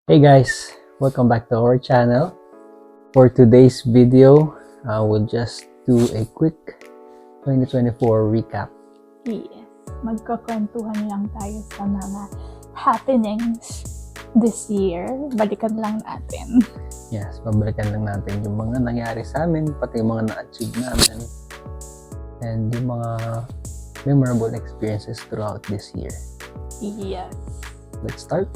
Hey guys, welcome back to our channel. For today's video, we'll just do a quick 2024 recap. Yes, magkakwentuhan lang tayo sa mga happenings this year. Balikan lang natin. Yes, babalikan lang natin yung mga nangyari sa amin, pati yung mga na-achieve namin, and yung mga memorable experiences throughout this year. Yes. Let's start.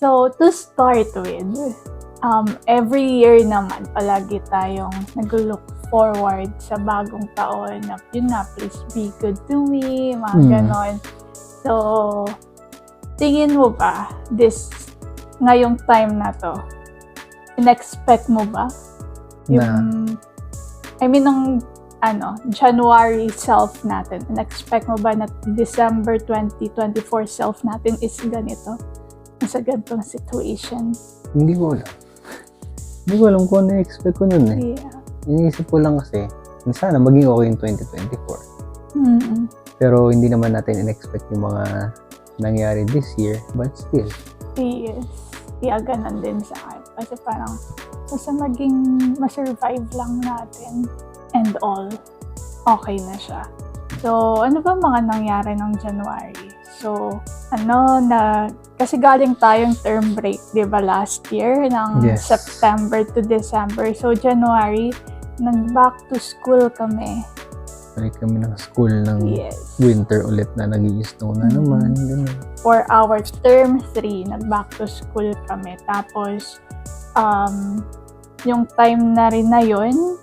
So, to start with, every year naman, palagi tayong nag-look forward sa bagong taon na, yun nga, please be good to me, mga ganon. So, tingin mo ba, ngayong time na to, in-expect mo ba? Ang January self natin, in-expect mo ba na December 2024 self natin is ganito? Sa ganitong situation. Hindi ko alam. Hindi ko alam kung ano expect ko nun eh. Yeah. Iniisip ko lang kasi, sana maging okay yung 2024. Mm-hmm. Pero hindi naman natin in-expect yung mga nangyari this year, but still. Yes. Yeah, ganun din sa akin. Kasi parang, basta ma-survive lang natin and all, okay na siya. So, ano ba mga nangyari ng January? So, kasi galing tayong term break, di ba, last year, ng Yes. September to December. So, January, nag-back to school kami. Balik kami ng school ng Yes. winter ulit na nag-i-snow na naman. Ganun. For our term 3, nag-back to school kami. Tapos, yung time na rin na yun,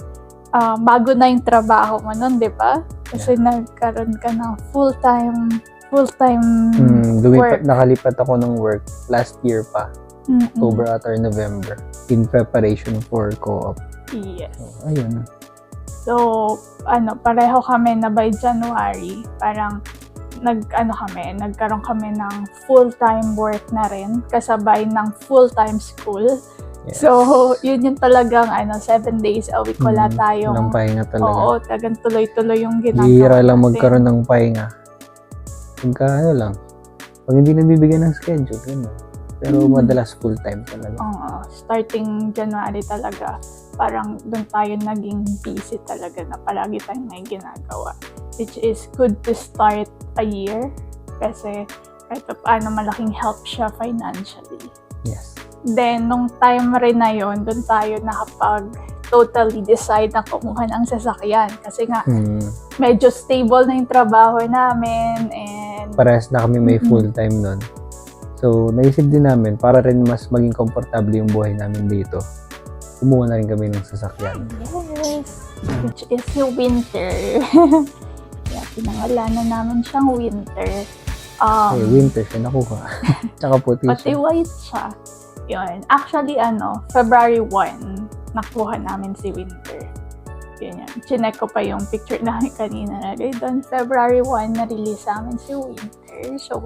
bago na yung trabaho mo nun, di ba? Kasi nagkaroon ka ng full-time work. Nakalipat ako ng work last year pa. October at or November. In preparation for co-op. Yes. So, ayun. So, pareho kami na by January, parang nagkaroon kami ng full-time work na rin, kasabay ng full-time school. Yes. So, yun yung talagang 7 days a week, wala tayong... Walang pahinga talaga. Oo, talagang tuloy-tuloy yung ginagawa Hihira lang natin. magkaroon ng pahinga. Lang. Pag hindi nabibigyan ng schedule, gano'n. Pero madalas full-time talaga. Oo, starting January talaga, parang doon tayo naging busy talaga na palagi tayong may ginagawa. Which is good to start a year kasi kahit paano malaking help siya financially. Yes. Then, nung time rin na yon, doon tayo totally decide na kumuha ng sasakyan. Kasi nga, medyo stable na yung trabaho namin and... Parehas na kami may full-time nun. So, naisip din namin, para rin mas maging komportable yung buhay namin dito, kumuha na rin kami ng sasakyan. Yes, which is yung winter. Kaya pinangalanan namin siyang winter. Winter siya nakuha. Tsaka puti siya. Pati white siya. Yun. Actually, February 1, nakuha namin si winter. Yun yan. Chinek ko pa yung picture namin kanina. Nagay doon, February 1, na-release namin si winter. So,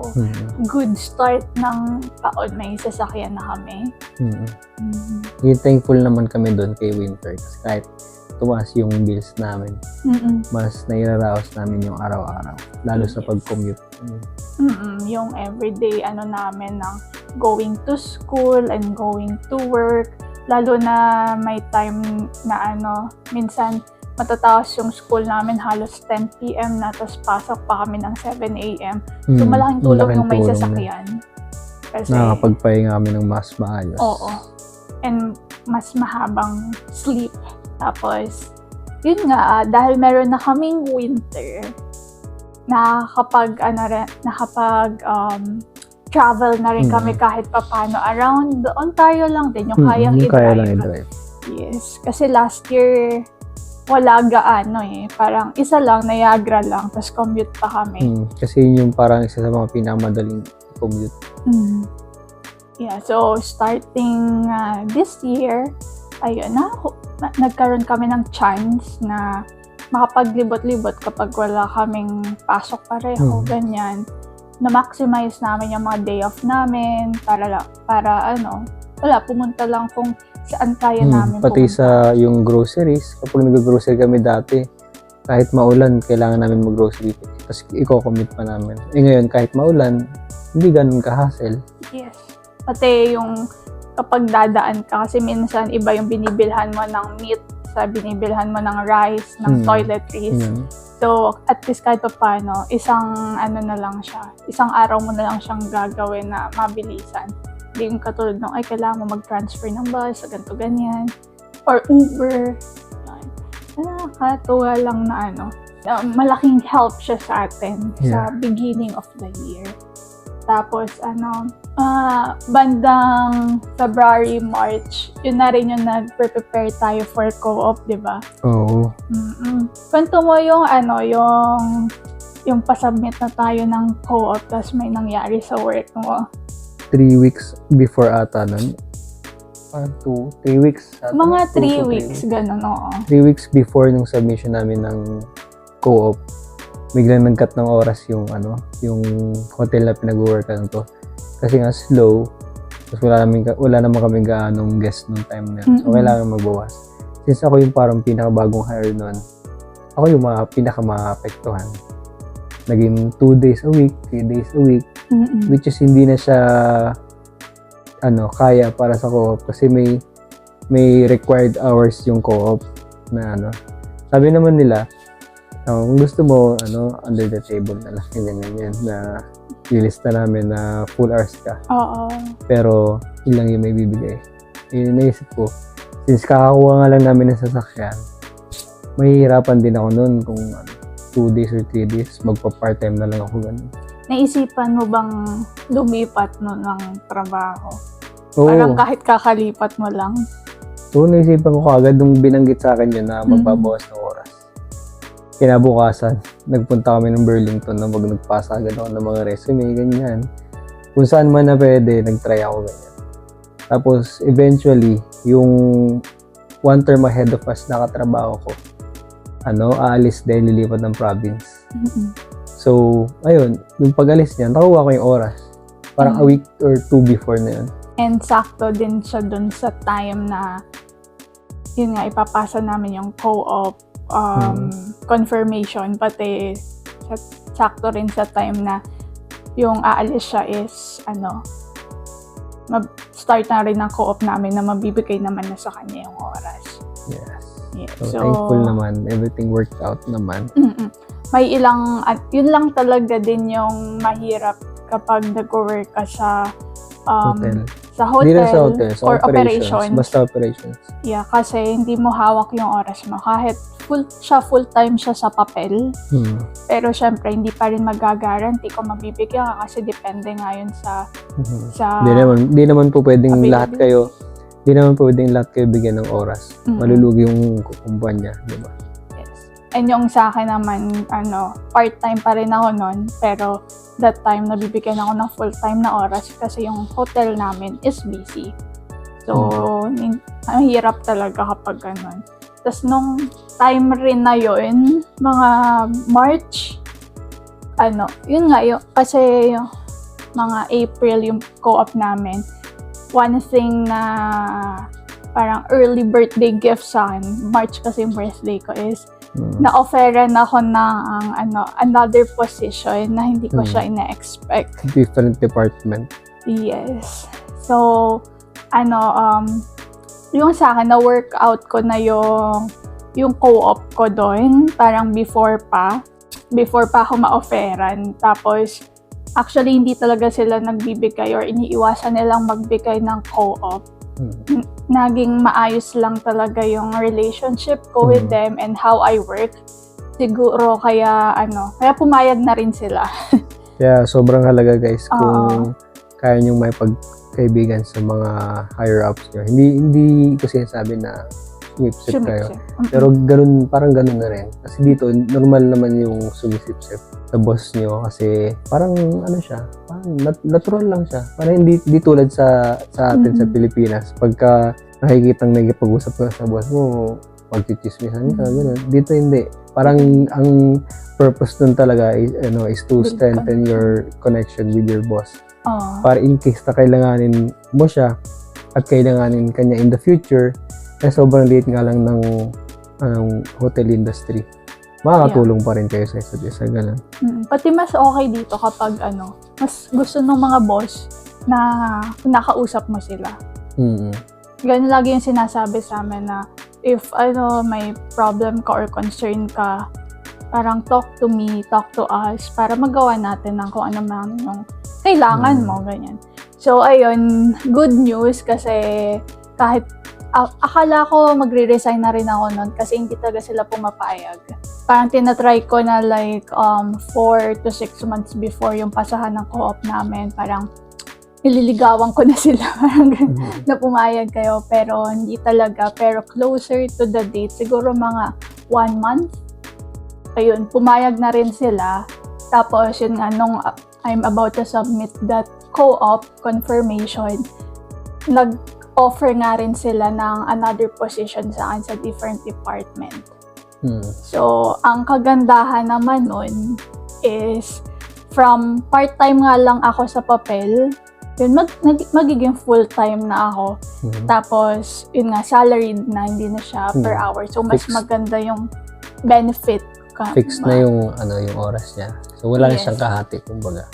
good start ng taon. May sasakyan na kami. Yung thankful naman kami doon kay winter. Kasi kahit tumaas yung bills namin, mas nairaraos namin yung araw-araw. Lalo sa pag-commute. Yung everyday namin ng going to school and going to work. Lalo na may time na minsan matataos yung school namin halos 10 p.m. na, tapos pasok pa kami ng 7 a.m. So malaking tulong yung may sasakyan. Kasi nakakapagpahinga kami ng mas maayos. Oo. And mas mahabang sleep. Tapos, yun nga, dahil meron na kaming winter, travel na rin kami kahit papano around Ontario lang din, yung kayang i-drive. Yes, kasi last year wala gaano parang isa lang, Niagara lang, tapos commute pa kami. Kasi yun yung parang isa sa mga pinamadaling commute. Yeah, so starting this year, ayun nagkaroon kami ng chance na makapaglibot-libot kapag wala kaming pasok pareho, ganyan. Na-maximize namin yung mga day off namin para pumunta lang kung saan kaya namin Pati pumunta. sa yung groceries, kapag nag-grocery kami dati, kahit maulan, kailangan namin mag-grocery. Tapos i-commute pa namin. Ngayon, kahit maulan, hindi ganun ka-hassle. Yes. Pati yung kapag dadaan ka, kasi minsan iba yung binibilhan mo ng meat, sa binibilhan mo ng rice, ng toiletries. So, at least kahit pa paano, isang na lang siya, isang araw mo na lang siyang gagawin na mabilisan. Hindi yung katulad nung, ay, kailangan mo mag-transfer ng bus, ganito, ganyan. Or Uber. Nakakatuwa lang na malaking help siya sa atin sa beginning of the year. Tapos, bandang February, March, yun na rin yung nag-prepare tayo for co-op, di ba? Oo. Kwento mo yung yung pasubmit na tayo ng co-op tapos may nangyari sa work mo. 3 weeks before ata nun. 3 weeks. Mga 3 weeks, gano'n, oo. 3 weeks before nung submission namin ng co-op, biglang nag-cut ng oras yung hotel na pinag-workan ko. Kasi nga slow, tapos wala naman kami gaanong guest nung time na yun. So, kailangan magbawas. Since ako yung parang pinakabagong hire nun, ako yung pinaka-maapektuhan. Naging 2 days a week, 3 days a week, which is hindi na siya kaya para sa co-op kasi may required hours yung co-op na sabi naman nila, kung gusto mo, under the table na lang, ganyan, na ilista namin na full hours ka. Oo. Pero, ilang yung may bibigay. Naisip ko, since kakakuha nga lang namin ng sasakyan, mahihirapan din ako nun kung 2 days or 3 days, magpa-part-time na lang ako ganun. Naisipan mo bang lumipat no ng trabaho? Oo. Parang kahit kakalipat mo lang? So, naisipan ko kagad nung binanggit sa akin yun na magbabawas ng oras. Kinabukasan, nagpunta kami ng Burlington na nagpasa agad ako ng mga resume, ganyan. Kung saan man na pwede, nag-try ako ganyan. Tapos, eventually, yung 1 term ahead of us nakatrabaho ko, aalis din, lilipat ng province. So, ayun, yung pag-alis niya, nakuha ko yung oras. Parang a week or 2 before na yun. And sakto din siya dun sa time na, yun nga, ipapasa namin yung co-op confirmation, pati sakto rin sa time na yung aalis siya is start na rin ng co-op namin na mabibigay naman na sa kanya yung oras. Yes. Yeah. So, thankful naman. Everything worked out naman. May yun lang talaga din yung mahirap kapag nag-work ka sa Hotel. Sa hotel, Hindi na sa hotel, sa or operations. Basta operations. Yeah, kasi hindi mo hawak yung oras mo. Kahit full-time siya sa papel. Pero syempre, hindi pa rin magagaranti kung mabibigyan ka kasi depende nga yun sa Hindi naman po pwedeng lahat kayo bigyan ng oras. Malulugi yung kumpanya, di ba? Yes. And yung sa akin naman, part-time pa rin ako nun. Pero that time, nabibigyan ako ng full-time na oras kasi yung hotel namin is busy. So, mahirap talaga kapag ganun. Tapos nung time rin na yun, mga March, yun nga, kasi mga April yung co-op namin, one thing na parang early birthday gift sa akin, March kasi yung birthday ko is, na-offeran ako ng another position na hindi ko siya ina-expect. Different department. Yes. So, yung sa akin, na-workout ko na yung co-op ko doon, parang before pa ako ma-offeran. Tapos, actually, hindi talaga sila nagbibigay or iniiwasan nilang magbigay ng co-op. Naging maayos lang talaga yung relationship ko with them and how I work. Siguro kaya pumayag na rin sila. Kaya sobrang halaga guys kung kaya niyong may pagkaibigan sa mga higher ups niyo. Hindi ko sinasabi na sumipsip kayo. Pero parang ganun na rin. Kasi dito, normal naman yung sumisipsip sa boss niyo kasi parang parang natural lang siya. Parang hindi tulad sa atin sa Pilipinas. Pagka nakikitang nagipag-usap ka sa boss mo, pagchichismisan ka, gano'n. Dito hindi. Parang ang purpose nun talaga is to strengthen your connection with your boss. Para in case na kailanganin mo siya, at kailanganin kanya in the future, sobrang liit nga lang ng hotel industry. Makakatulong pa rin kayo sa isa't isa, ganun. Pati mas okay dito kapag mas gusto ng mga boss na nakausap mo sila. Ganun lagi yung sinasabi sa amin na if may problem ka or concern ka, parang talk to me, talk to us, para magawa natin ng kung ano man yung kailangan mo, ganyan. So, ayun, good news kasi kahit akala ko magre-resign na rin ako nun kasi hindi talaga sila pumapayag. Parang tinatry ko na like 4 to 6 months before yung pasahan ng co-op namin, parang ililigawan ko na sila na pumayag kayo, pero hindi talaga. Pero closer to the date, siguro mga 1 month, ayun, pumayag na rin sila. Tapos yun nga, nung I'm about to submit that co-op confirmation, nag-offer nga rin sila ng another position sa akin sa different department. So, ang kagandahan naman nun is from part-time nga lang ako sa papel, yun, magiging full-time na ako. Tapos, yun nga, salaried na, hindi na siya per hour. So, mas maganda yung benefit. Fixed na yung oras niya. So, wala na siyang kahati, kumbaga.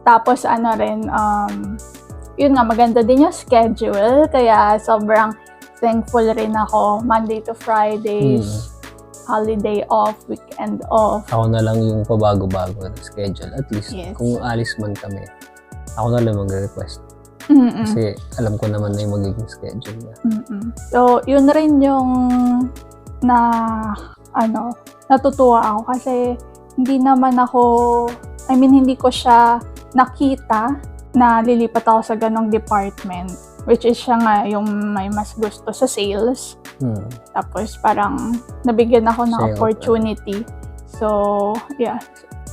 Tapos, yun nga, maganda din yung schedule. Kaya, sobrang thankful rin ako. Monday to Fridays, holiday off, weekend off. Ako na lang yung pabago-bago na schedule. At least, kung alis man kami, ako na lang mag-request. Kasi alam ko naman na yung magiging schedule niya. So, yun rin yung natutuwa ako kasi hindi ko siya nakita na lilipat ako sa ganong department, which is siya nga yung may mas gusto sa sales. Tapos parang nabigyan ako ng opportunity. So, yeah.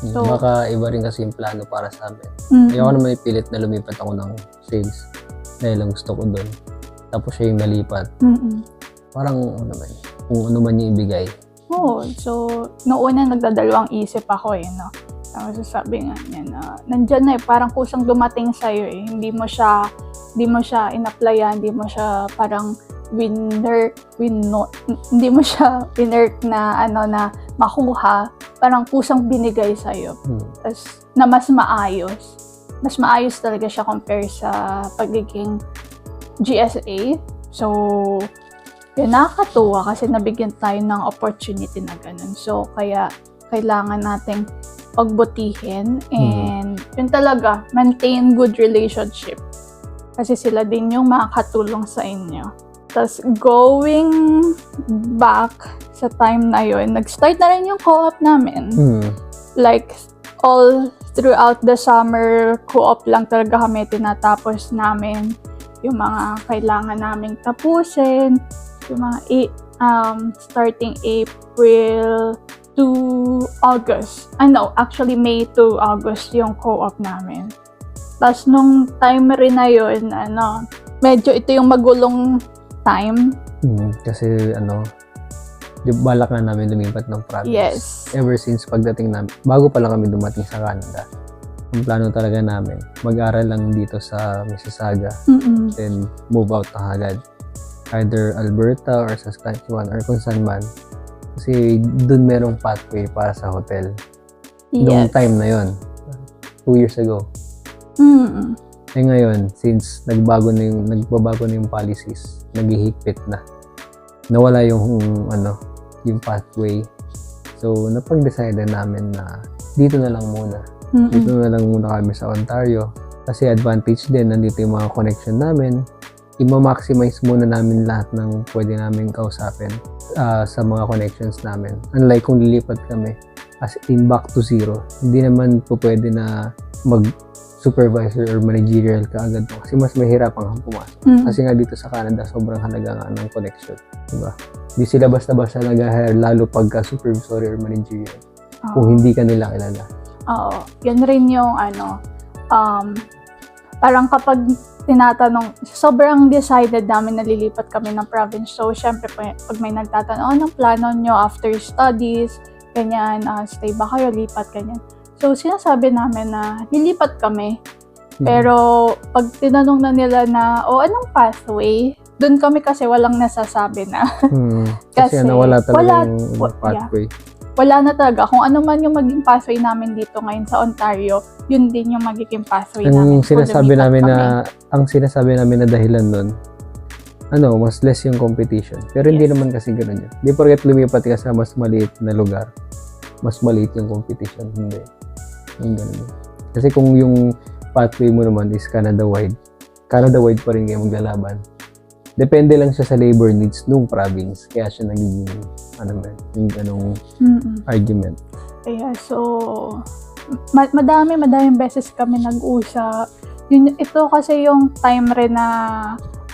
So, baka iba rin kasi yung plano para sa amin. Ayoko naman ipilit na lumipat ako ng sales dahil lang gusto ko doon. Tapos siya yung nalipat. Parang kung ano man yung ibigay. So noon nagdadalawang isip ako no. Tapos sabi nga niya na nandyan na parang kusang dumating sa'yo hindi mo siya in-applyan, hindi mo siya parang hindi mo siya winerk na na makuha, parang kusang binigay sa'yo. Tapos na mas maayos talaga siya compare sa pagiging GSA. So, yun, nakakatuwa kasi nabigyan tayo ng opportunity na ganun. So, kaya kailangan nating pagbutihin and yun talaga, maintain good relationship. Kasi sila din yung makakatulong sa inyo. Tapos, going back sa time na yun, nag-start na rin yung co-op namin. Like, all throughout the summer, co-op lang talaga kami tinatapos namin yung mga kailangan naming tapusin, yung mga starting April to August. Actually May to August yung co-op namin. Tapos nung time rin na yun, medyo ito yung magulong time. Kasi balak na namin lumipat ng province. Yes. Ever since pagdating namin, bago pa lang kami dumating sa Canada, ang plano talaga namin, mag-aral lang dito sa Mississauga, then move out na agad. Either Alberta or Saskatchewan or kung saan man. Kasi dun merong pathway para sa hotel. Noong time na yon, 2 years ago. Ngayon, since nagbago na yung policies, naghihigpit na. Nawala yung pathway. So, napag-decide namin na dito na lang muna. Dito na lang muna kami sa Ontario. Kasi advantage din, nandito yung mga connection namin. I-maximize muna namin lahat ng pwede namin kausapin sa mga connections namin. Unlike kung lilipat kami as in back to zero, hindi naman po pwede na mag-supervisor or managerial kaagad po. Kasi mas mahirap ang pumasok. Kasi nga dito sa Canada, sobrang halaga nga ng connection. Diba? Hindi sila basta-basta nag-hire lalo pagka supervisory or managerial. Kung hindi ka nila kilala. Oo. Yan rin yung parang kapag tinatanong, sobrang decided namin na lilipat kami ng province. So, syempre, pag may nagtatanong, anong plano nyo after studies, ganyan, stay ba kayo, lipat, ganyan. So, sinasabi namin na lilipat kami Pero pag tinanong na nila na, anong pathway? Doon kami kasi walang nasasabi na. Kasi wala talaga yung wa- pathway. Wala na talaga. Kung ano man yung maging pathway namin dito ngayon sa Ontario, yun din yung magiging pathway namin. Ang sinasabi namin na dahilan nun, mas less yung competition. Pero hindi Yes. naman kasi gano'n yun. Di porket lumipat ka sa mas maliit na lugar, mas maliit yung competition. Hindi. Yung gano'n. Kasi kung yung pathway mo naman is Canada-wide pa rin kayo maglalaban. Depende lang siya sa labor needs nung province. Kaya siya nagiging, yung ganong argument. Kaya so, madaming beses kami nag-usap. Ito kasi yung time rin na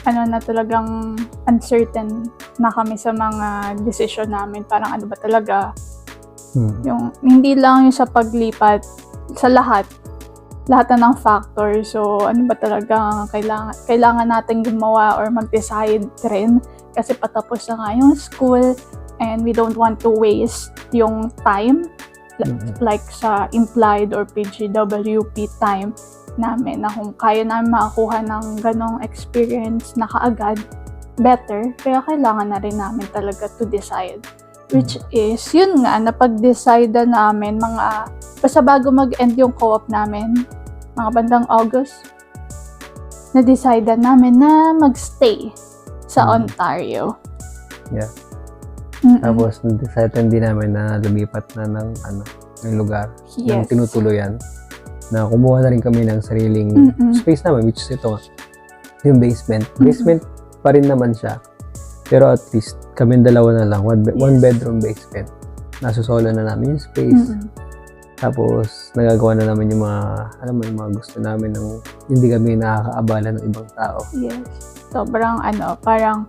na talagang uncertain na kami sa mga decision namin. Parang ano ba talaga? Yung hindi lang yung sa paglipat, sa lahat na ng factor. So, ano ba talaga kailangan natin gumawa or mag-decide rin kasi patapos na nga yung school and we don't want to waste yung time like sa implied or PGWP time namin na kung kaya namin makakuha ng ganong experience na kaagad, better. Kaya kailangan na rin namin talaga to decide. Which is, yun nga, napag-decide na namin basta bago mag-end yung co-op namin, mga bandang August, na-decide namin na mag-stay sa Ontario. Yeah. Tapos, na-decide din namin na lumipat na ng lugar. Yes. Ng tinutuluyan. Na kumuha na rin kami ng sariling space namin, which is ito nga, yung basement. Basement pa rin naman siya. Pero at least, kami dalawa na lang. One bedroom basement. Nasusolo na namin yung space. Tapos, nagagawa na namin yung mga gusto namin ng hindi kami nakakaabala ng ibang tao. Yes. Sobrang parang,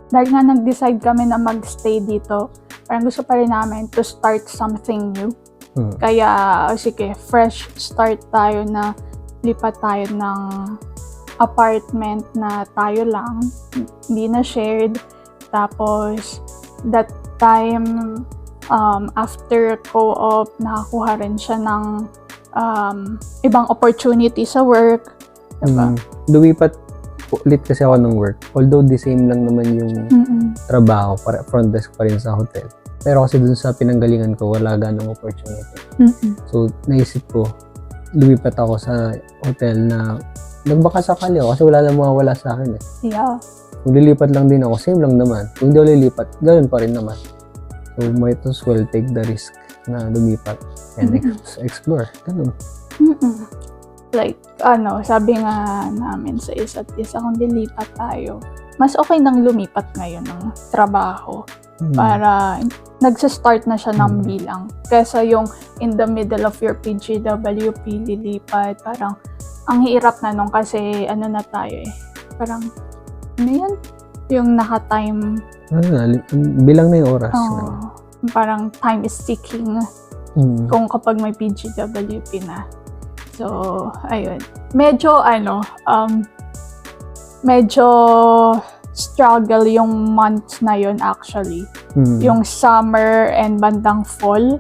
dahil nga nag-decide kami na mag-stay dito, parang gusto pa rin namin to start something new. Kaya, sige, fresh start tayo na lipat tayo ng apartment na tayo lang, hindi na shared. Tapos, that time, after co-op, nakakuha rin siya ng ibang opportunity sa work. Diba? Lumipat ulit kasi ako ng work. Although the same lang naman yung trabaho, front desk pa rin sa hotel. Pero kasi dun sa pinanggalingan ko, wala ganong opportunity. So, naisip ko, lumipat ako sa hotel na nagbaka sakali ako kasi wala lang mawawala sa akin eh. Yeah. Kung lilipat lang din ako, same lang naman. Kung hindi ako lilipat, ganun pa rin naman. So, might as well take the risk na lumipat and explore. Ganun. Like, sabi nga namin sa isa't isa, kung lilipat tayo, mas okay nang lumipat ngayon ng trabaho para nagsa-start na siya ng bilang. Kesa yung in the middle of your PGWP, lilipat, parang ang hirap na nung kasi na tayo eh. Parang, yan? Yung naka-time. Bilang na yung oras. Parang time is ticking kung kapag may PGWP na. So, ayun. Medyo struggle yung months na yun actually. Yung summer and bandang fall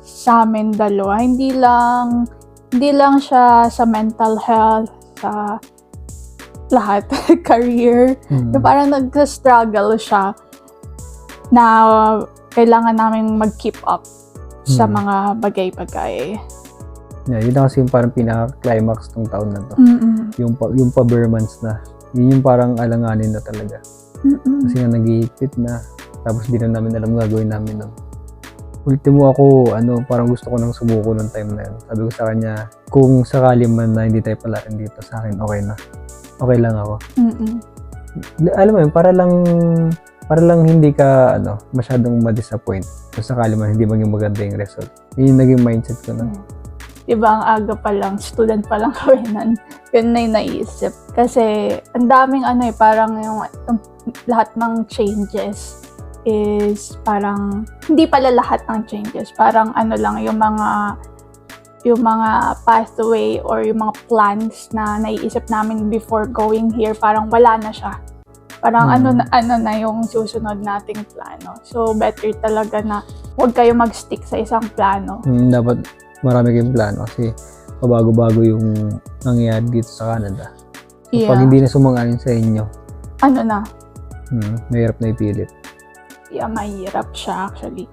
sa amin dalawa. Hindi lang siya sa mental health, sa lahat, career. Parang nag-struggle siya na kailangan namin mag-keep up sa mga bagay-bagay. Yeah, yun na kasi yung parang pinaka-climax ng taon na to. Yung pa-bare months na. Yun yung parang alanganin na talaga. Kasi nga nag-higpit na. Tapos di na namin alam gagawin namin nun. Ultimo ako, parang gusto ko nang sumuko nung time na yun. Sabi ko sa kanya, kung sakali man na hindi tayo palarin dito sa akin, okay na. Okay lang ako. Alam mo yun, para lang hindi ka, masyadong ma-disappoint. Kung sakali man hindi maging maganda yung result. Yun yung naging mindset ko na. Diba, ang aga pa lang, student pa lang kami nun. Yun na yung naisip. Kasi, ang daming parang yung lahat ng changes is parang, hindi pala lahat ng changes. Parang lang, yung mga pathway or yung mga plans na naiisip namin before going here, parang wala na siya. Parang ano na yung susunod nating plano. So, better talaga na huwag kayo mag-stick sa isang plano. Dapat marami kayong plano kasi pabago-bago yung nangyayari dito sa Canada. So, Yeah. pag hindi na sumang-ayon sa inyo, Ano na, mahirap na ipilit. yeah, mahirap siya actually.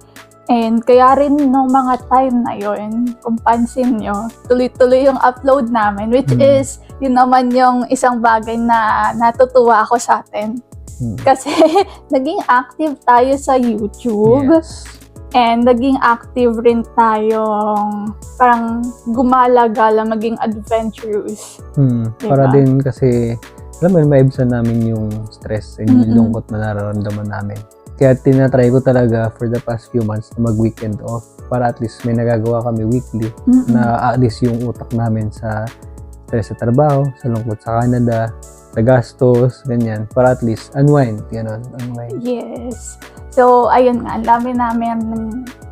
And kaya rin nung mga time na yon, kung pansin nyo, tuloy-tuloy yung upload namin, which is, yun naman yung isang bagay na natutuwa ako sa atin. Kasi naging active tayo sa YouTube. Yes. And naging active rin tayong parang gumala-gala, maging adventurous. Para Diba? din kasi, alam mo, maibsan namin yung stress and yung lungkot na nararamdaman namin. Kaya tinatry ko talaga for the past few months na mag-weekend off para at least may nagagawa kami weekly na aalis yung utak namin sa stress sa trabaho, sa lungkot sa Canada, sa gastos, ganyan. Para at least unwind, unwind. Yes. So, ayun nga, ang dami namin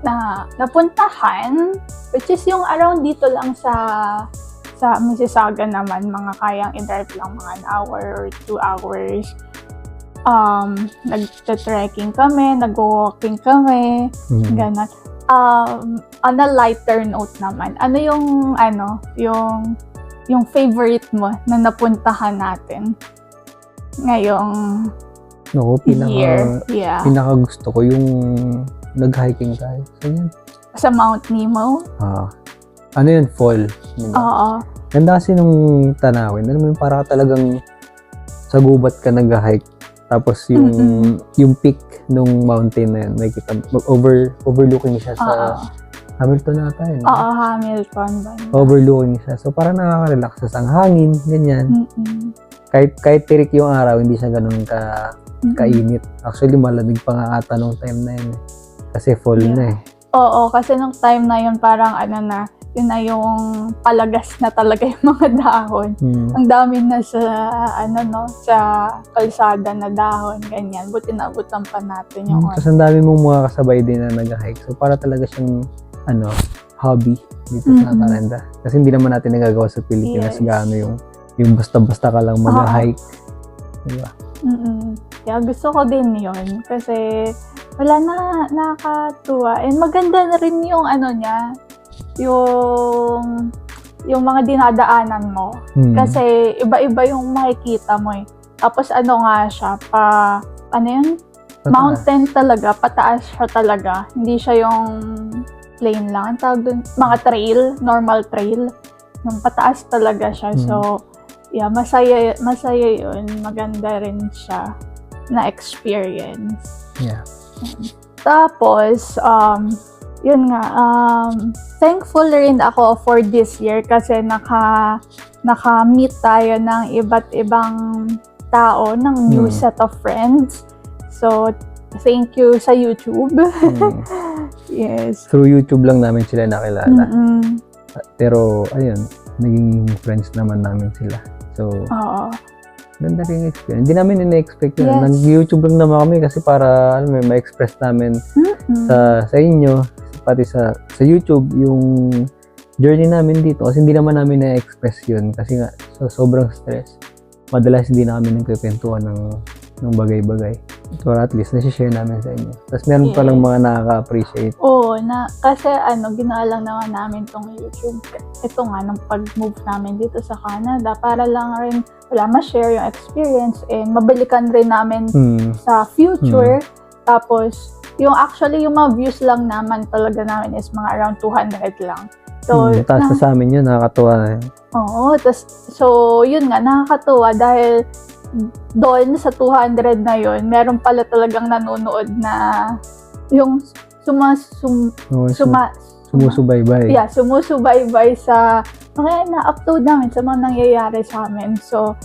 na napuntahan, which is yung around dito lang sa Mississauga naman, mga kayang i-drive lang mga an hour or 2 hours. Nag-trekking kami, nag-walking kami, gano'n. On a lighter note naman, ano yung favorite mo na napuntahan natin ngayong year? Yeah. Pinaka gusto ko yung nag-hiking tayo. So, yun. Sa Mount Nemo? Ano yun? Fall. Diba? Oo. Ganda kasi nung tanawin. Alam mo yung para talagang sa gubat ka nag-hike. Tapos yung peak nung mountain na yun, makikita, overlooking siya sa Hamilton ata yun. Oo, Hamilton. Overlooking siya. So parang nakaka-relax sa hangin, ganyan. Kahit tirik yung araw, hindi siya ganun kainit. Actually, malamig pa nga ata nung time na yun. Kasi fall na eh. Oo, kasi nung time na yun parang yun na yung palagas na talaga yung mga dahon. Ang dami na sa kalsada na dahon, ganyan. Buti naabutan pa natin yung Kasi ang dami mong mga kasabay din na nag-hike. So para talaga siyang hobby dito sa Canada. Kasi hindi naman natin nagagawa sa Pilipinas gaano yung basta-basta ka lang mag-hike. Diba? Kaya gusto ko din yun. Kasi wala na, nakakatuwa. And maganda na rin yung niya, yung mga dinadaanan mo. Kasi iba-iba yung makikita mo eh. Tapos nga siya, mountain talaga, pataas siya talaga. Hindi siya yung plain lang. Ang tawag dun, mga trail, normal trail. Yung pataas talaga siya. So, yeah, masaya yun. Maganda rin siya na experience. Yeah. Tapos, yun nga, thankful rin ako for this year kasi naka-meet tayo ng iba't ibang tao, ng new set of friends. So, thank you sa YouTube. Yes. Through YouTube lang namin sila nakilala. Pero, ayun, naging friends naman namin sila. So, ganda rin experience. Hindi namin ina-expect yun. Yes. Nag-YouTube lang naman kami kasi para, ma-express namin sa inyo, pati sa YouTube, yung journey namin dito. Kasi hindi naman namin na-express yun. Kasi nga, sobrang stress. Madalas hindi na kami nagkikwentuhan ng bagay-bagay. So, at least, nasi-share namin sa inyo. Tapos, meron pa lang mga nakaka-appreciate. Oo, kasi ginawa lang naman namin tong YouTube. Ito nga, nung pag-move namin dito sa Canada, para lang rin, ma-share yung experience and mabalikan rin namin sa future. Tapos, yung mga views lang naman talaga namin is mga around 200 lang. So, taas na sa amin yun, nakakatuwa na yun. Oo, so yun nga, nakakatuwa dahil doon sa 200 na yun, meron pala talagang nanonood na yung sumusubaybay. Yeah, sumusubaybay sa mga na-upload namin, sa mga nangyayari sa amin. So,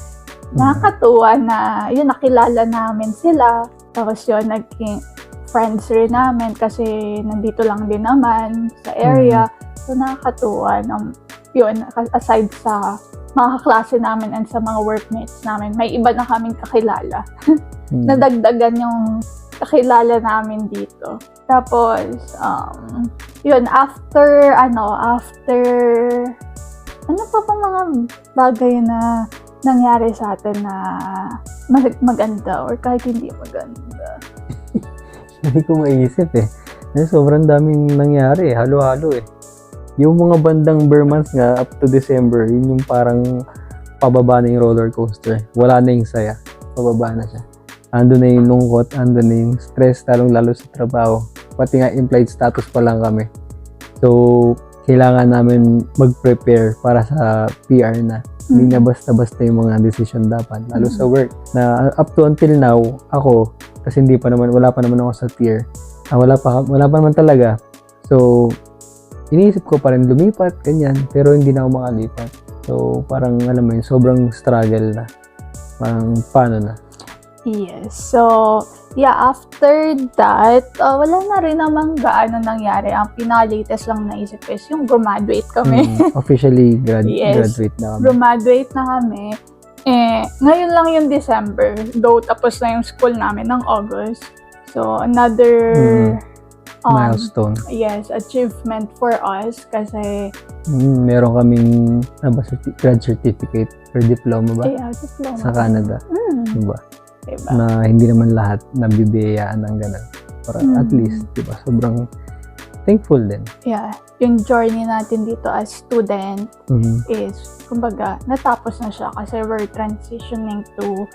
nakakatuwa na yun, nakilala namin sila. Tapos yun, naging friends rin namin kasi nandito lang din naman sa area. So, nakakatuwa yun, aside sa mga kaklase namin and sa mga workmates namin, may iba na kaming kakilala. Nadagdagan yung kakilala namin dito. Tapos, yun, after ano pa ba mga bagay na nangyari sa atin na maganda or kahit hindi maganda? Hindi ko maisip eh. Sobrang daming nangyari eh. Halo-halo eh. Yung mga bandang bare months nga, up to December, yun yung parang pababa na yung roller coaster. Wala na yung saya. Pababa na siya. Ando na yung lungkot, ando na yung stress, lalo sa trabaho. Pati nga implied status pa lang kami. So, kailangan namin mag-prepare para sa PR na. Hindi na basta-basta yung mga decision dapat, lalo sa work. Na up to until now, ako, kasi wala pa naman ako sa tier. Wala pa naman talaga. So, iniisip ko pa rin lumipat, ganyan. Pero hindi na ako makalipat. So, parang alam mo yun, sobrang struggle na. Parang paano na. Yes. So, yeah, after that, wala na rin namang gaano nangyari. Ang pinaka-latest lang naisip is yung graduate kami. Officially Yes. graduate na kami. Graduate na kami. Ngayon lang yung December. Though, tapos na yung school namin ng August. So, another Milestone. yes, achievement for us kasi Meron kaming grad certificate or diploma ba? diploma. Sa Canada. Diba? Diba? Na hindi naman lahat nabibiyayaan ng ganun. Para at least, diba? Sobrang thankful din. Yeah. Yung journey natin dito as student is, kumbaga, natapos na siya kasi we're transitioning to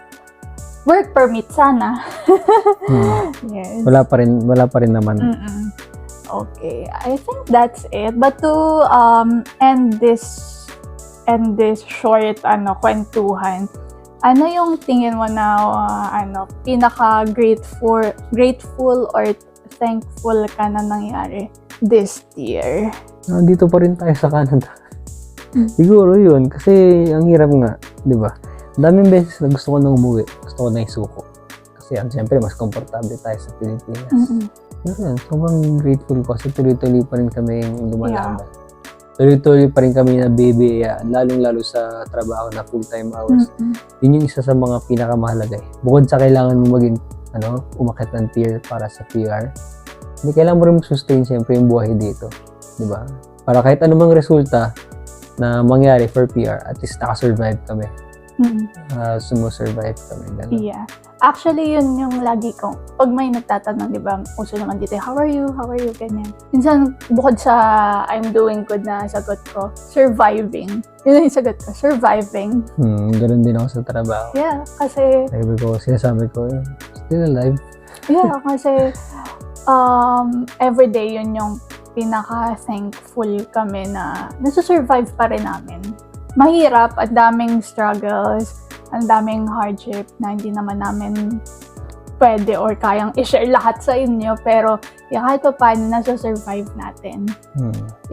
work permit sana. Yes. Wala pa rin naman. Okay. I think that's it. But to end this short kwentuhan, ano yung tingin mo na pinaka grateful or thankful ka na nangyari this year? Dito pa rin tayo sa Canada. Siguro yun. Kasi ang hirap nga. Di ba? Daming beses na gusto ko na umuwi. Gusto ko na isuko. Kasi siyempre mas komportable tayo sa Pilipinas. Pero yan, sobrang grateful ko kasi tuloy-tuloy pa rin kami lumalaban. Tuloy-tuloy pa rin kami na lalong-lalo sa trabaho na full-time hours. Yun yung isa sa mga pinakamahalaga. Bukod sa kailangan mo maging umakyat ng tier para sa PR, hindi kailangan mo rin sustain siyempre yung buhay dito. Diba? Para kahit anumang resulta na mangyari for PR, at least nakasurvive kami. Sumusurvive kami. Ganun. Yeah. Actually, yun yung lagi kong, pag may nagtatanong, di ba, uso naman dito, how are you, ganyan. Minsan, bukod sa I'm doing good na sagot ko, surviving. Yun yung sagot ko, surviving. Ganun din ako sa trabaho. Yeah, kasi, Sinasabi ko, still alive. yeah, kasi, everyday yun yung pinaka-thankful kami na nasusurvive pa rin namin. Mahirap, ang daming struggles, ang daming hardship na hindi naman namin pwede or kayang i-share lahat sa inyo, pero kahit pa paano nasa-survive natin.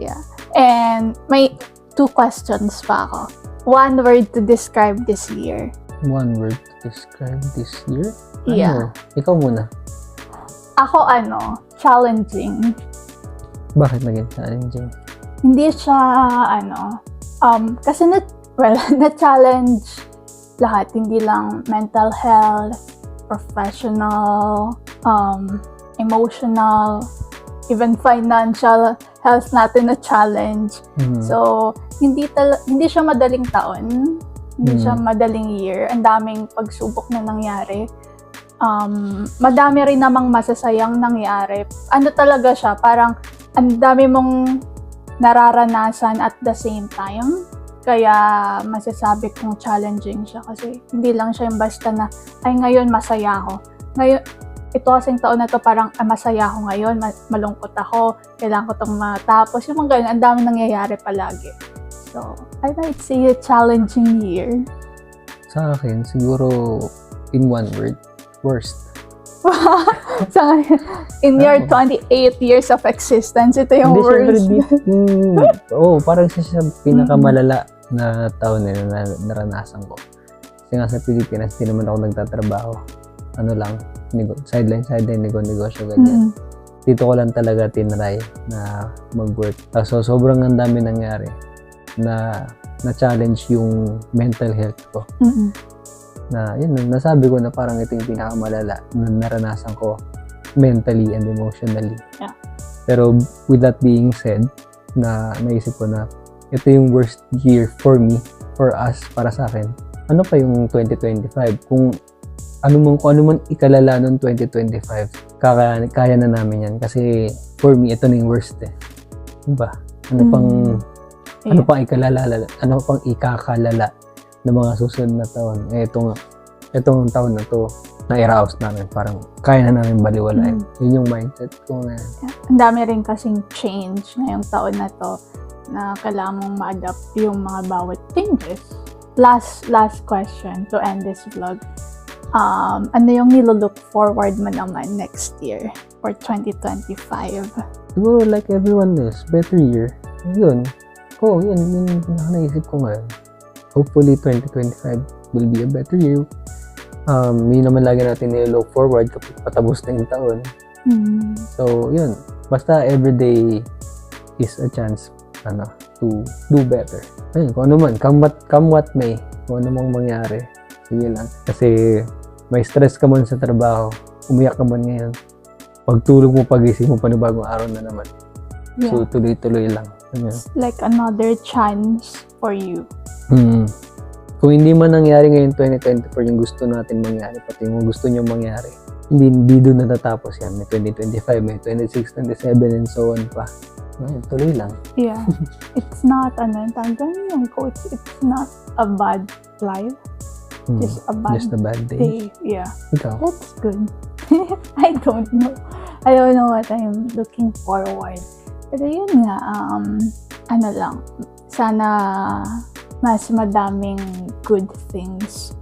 Yeah. And may 2 questions pa ako. 1 word to describe this year. 1 word to describe this year? Yeah. Ikaw muna. Ako challenging. Bakit naging challenging? Hindi siya kasi na-challenge lahat, hindi lang mental health, professional, emotional, even financial health natin na challenge. So, hindi siya madaling taon, hindi siya madaling year. Ang daming pagsubok na nangyari. Madami rin namang masasayang nangyari. Talaga siya, parang ang dami mong nararanasan at the same time. Kaya masasabi kong challenging siya kasi hindi lang siya yung basta na, ay ngayon masaya ako. Ngayon, ito kasing taon na to parang masaya ako ngayon, malungkot ako, kailangan ko itong matapos. Yung mga ganun, ang dami nangyayari palagi. So, I might say a challenging year. Sa akin, siguro in 1 word, worst. In your 28 years of existence, ito yung worst. Parang siya pinakamalala na taon na naranasan ko. Kasi nga sa Pilipinas, di naman ako nagtatrabaho. Sideline, negosyo, ganyan. Dito ko lang talaga tinry na mag-work. So, sobrang ang dami nangyari na challenge yung mental health ko. Na yun, nasabi ko na parang ito yung pinakamalala na naranasan ko mentally and emotionally. Yeah. Pero with that being said, na naisip ko na ito yung worst year for me, for us, para sa akin. Ano pa yung 2025? Kung ano man ikalala ng 2025, kaya na namin yan. Kasi for me, ito na yung worst eh. Diba? Ano pang ano Yeah. pang ikakalala ng mga susunod na taon. Itong taon na to, na-arouse namin. Parang kaya na namin baliwalain. Yun yung mindset ko ngayon. Ang dami rin kasing change ngayong taon na to na kailangan mong ma-adapt yung mga bawat changes. Last question to end this vlog. Ano yung nilo-look forward mo naman next year for 2025? Siguro like everyone else, better year. Yun. Yun yung naisip ko ngayon. Hopefully 2025 will be a better year. Yun naman lagi natin nilo-look forward kapag patapos na yung taon. So, yun. Basta everyday is a chance to do better. Ayun, kung ano man, come what may, kung ano mang mangyari, sige lang. Kasi may stress ka man sa trabaho, umiyak ka man ngayon, pagtulog mo, pagising mo, panibagong araw na naman. Yeah. So, tuloy-tuloy lang. It's like another chance for you. Kung hindi man nangyari ngayon 2024 yung gusto natin mangyari, pati yung gusto nyo mangyari, hindi doon natatapos yan. May 2025, may 26, 27, and so on pa. Tuloy lang. Yeah. It's not, yung coach, it's not a bad life. Just a bad day. Yeah. Ikaw? That's good. I don't know what I'm looking forward. Pero yun nga, sana mas madaming good things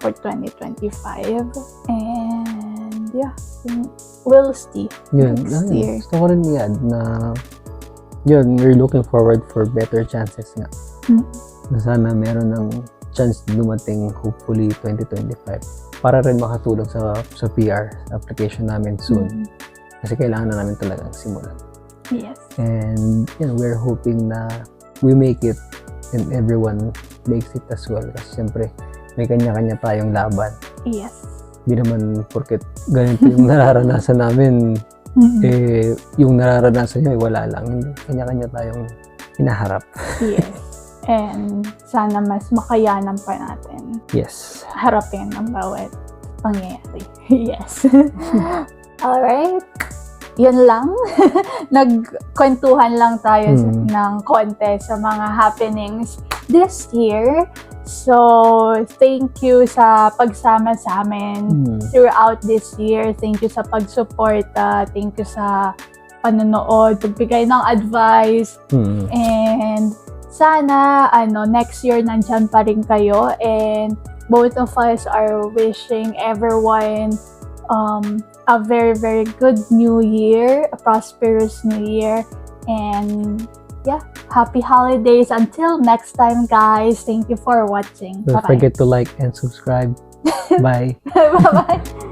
for 2025. And yeah, we'll see next year. Gusto ko rin i-add na yun, we're looking forward for better chances nga. Na sana meron ng chance dumating hopefully 2025 para rin makatulong sa PR application namin soon. Kasi kailangan na namin talagang simulan. Yes. And we're hoping na we make it and everyone makes it as well. Kasi siyempre, may kanya-kanya tayong laban. Yes. Hindi naman porket ganito yung nararanasan namin, yung nararanasan nyo, wala lang. Hindi, kanya-kanya tayong hinaharap. Yes. And sana mas makayanan pa natin. Yes. Harapin ang bawat pangyayari. Yes. Alright. Yun lang. Nagkwentuhan lang tayo ng konti sa mga happenings this year. So, thank you sa pagsama sa amin throughout this year. Thank you sa pagsuporta. Thank you sa panonood, pagbigay ng advice. And sana, next year nandyan pa rin kayo. And both of us are wishing everyone a very, very good new year, a prosperous new year. And yeah, happy holidays. Until next time, guys. Thank you for watching. Don't forget to like and subscribe. Bye. Bye-bye.